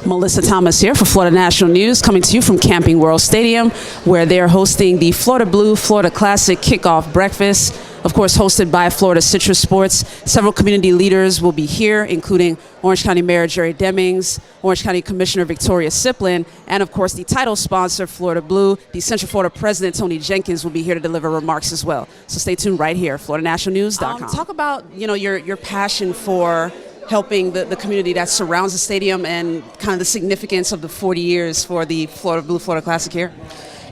Mellissa Thomas here for Florida National News, coming to you from Camping World Stadium, where they're hosting the Florida Blue Florida Classic Kickoff Breakfast, of course hosted by Florida Citrus Sports. Several community leaders will be here, including Orange County Mayor Jerry Demings, Orange County Commissioner Victoria Siplin, and of course the title sponsor, Florida Blue. The Central Florida President, Tony Jenkins, will be here to deliver remarks as well. So stay tuned right here, FloridaNationalNews.com. Talk about, your passion for helping the community that surrounds the stadium and kind of the significance of the 40 years for the Florida Blue Florida Classic here.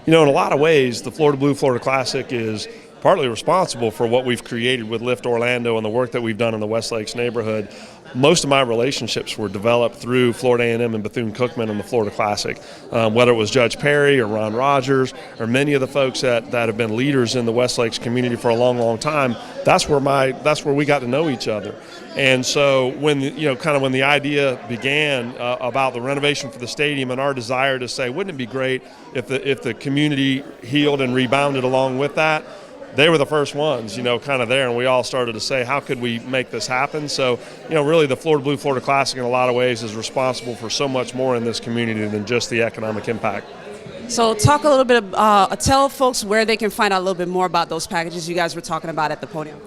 In a lot of ways, the Florida Blue Florida Classic is partly responsible for what we've created with Lift Orlando and the work that we've done in the West Lakes neighborhood. Most of my relationships were developed through Florida A&M and Bethune-Cookman and the Florida Classic, whether it was Judge Perry or Ron Rogers or many of the folks that have been leaders in the West Lakes community for a long, long time. That's where we got to know each other. And so when when the idea began about the renovation for the stadium and our desire to say, wouldn't it be great if the community healed and rebounded along with that? They were the first ones, kind of there, and we all started to say, how could we make this happen? So, really the Florida Blue Florida Classic in a lot of ways is responsible for so much more in this community than just the economic impact. So talk a little bit, tell folks where they can find out a little bit more about those packages you guys were talking about at the podium.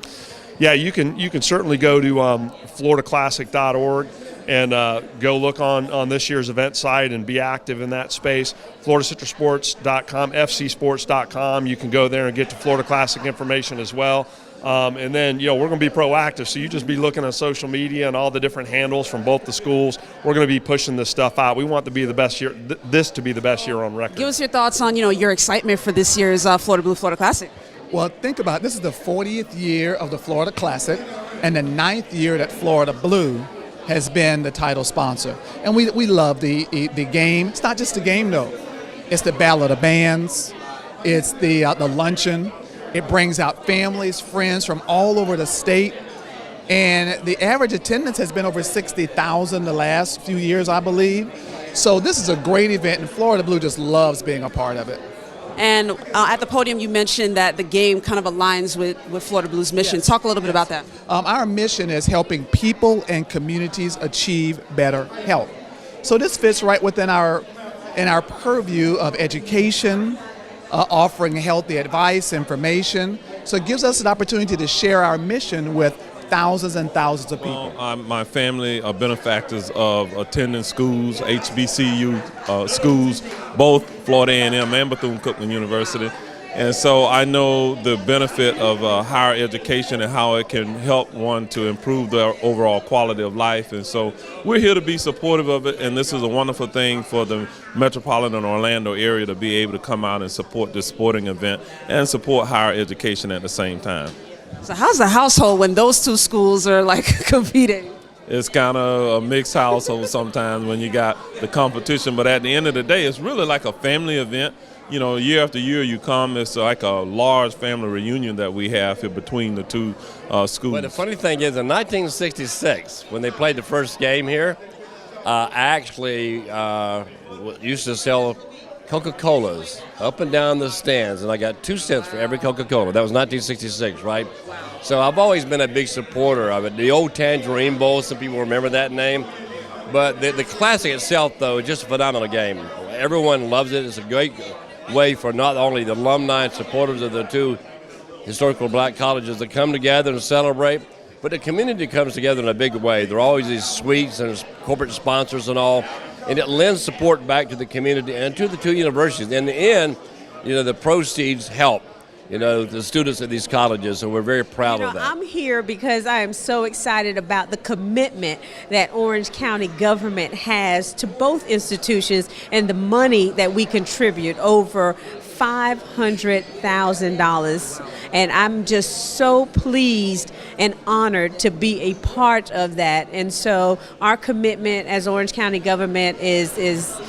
Yeah, you can certainly go to floridaclassic.org and go look on this year's event site and be active in that space. FloridaCitrusSports.com, FCSports.com. You can go there and get to Florida Classic information as well. And then, we're going to be proactive. So you just be looking at social media and all the different handles from both the schools. We're going to be pushing this stuff out. We want to be the best year, this to be the best year on record. Give us your thoughts on, your excitement for this year's Florida Blue Florida Classic. Well, think about it. This is the 40th year of the Florida Classic and the 9th year that Florida Blue has been the title sponsor. And we love the game. It's not just the game, though. It's the Battle of the Bands. It's the luncheon. It brings out families, friends from all over the state. And the average attendance has been over 60,000 the last few years, I believe. So this is a great event, and Florida Blue just loves being a part of it. And at the podium, you mentioned that the game kind of aligns with Florida Blue's mission. Yes. Talk a little bit about that. Our mission is helping people and communities achieve better health. So this fits right within our purview of education, offering healthy advice, information. So it gives us an opportunity to share our mission with thousands and thousands of people. My family are benefactors of attending schools, HBCU schools, both Florida A&M and Bethune-Cookman University. And so I know the benefit of higher education and how it can help one to improve their overall quality of life. And so we're here to be supportive of it, and this is a wonderful thing for the metropolitan Orlando area to be able to come out and support this sporting event and support higher education at the same time. So how's the household when those two schools are competing? It's kind of a mixed household sometimes when you got the competition, but at the end of the day, it's really like a family event. Year after year you come, it's like a large family reunion that we have here between the two schools. Well, the funny thing is, in 1966, when they played the first game here, I actually used to sell Coca-Colas up and down the stands, and I got 2 cents for every Coca-Cola. That was 1966, right? So I've always been a big supporter of it. The old Tangerine Bowl, some people remember that name. But the Classic itself, though, is just a phenomenal game. Everyone loves it. It's a great way for not only the alumni and supporters of the two historical black colleges to come together and celebrate, but the community comes together in a big way. There are always these suites and corporate sponsors and all, and it lends support back to the community and to the two universities. In the end, the proceeds help, the students at these colleges, and we're very proud of that. I'm here because I am so excited about the commitment that Orange County government has to both institutions and the money that we contribute, over $500,000. And I'm just so pleased and honored to be a part of that. And so our commitment as Orange County government is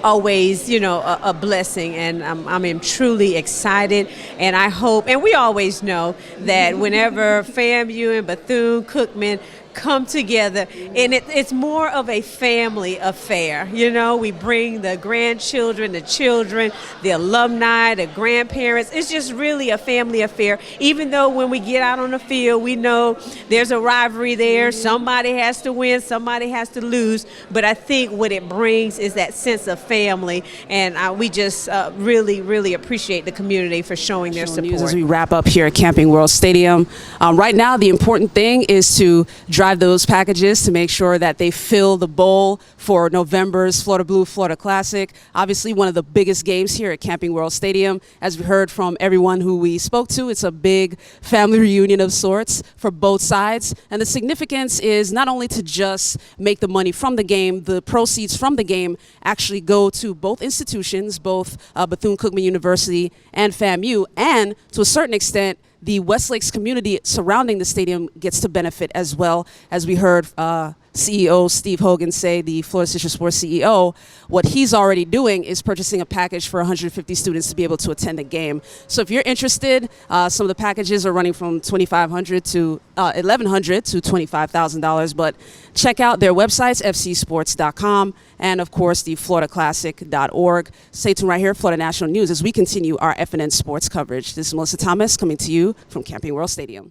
always, a blessing, and I'm truly excited, and I hope, and we always know that whenever FAMU and Bethune-Cookman come together, and it's more of a family affair. You know, we bring the grandchildren, the children, the alumni, the grandparents. It's just really a family affair. Even though when we get out on the field, we know there's a rivalry there. Somebody has to win, somebody has to lose. But I think what it brings is that sense of family, and we just really, really appreciate the community for showing their support. News as we wrap up here at Camping World Stadium. Right now, the important thing is to drive those packages to make sure that they fill the bowl for November's Florida Blue Florida Classic. Obviously, one of the biggest games here at Camping World Stadium. As we heard from everyone who we spoke to, it's a big family reunion of sorts for both sides. And the significance is not only to just make the money from the game, the proceeds from the game actually go to both institutions, both Bethune-Cookman University and FAMU, and to a certain extent, the West Lakes community surrounding the stadium gets to benefit as well. As we heard CEO Steve Hogan say, the Florida Citrus Sports CEO, what he's already doing is purchasing a package for 150 students to be able to attend the game. So if you're interested, some of the packages are running from $2,500 to $1,100 to $25,000. But check out their websites, fcsports.com, and of course the floridaclassic.org. Stay tuned right here, Florida National News, as we continue our FNN sports coverage. This is Mellissa Thomas coming to you from Camping World Stadium.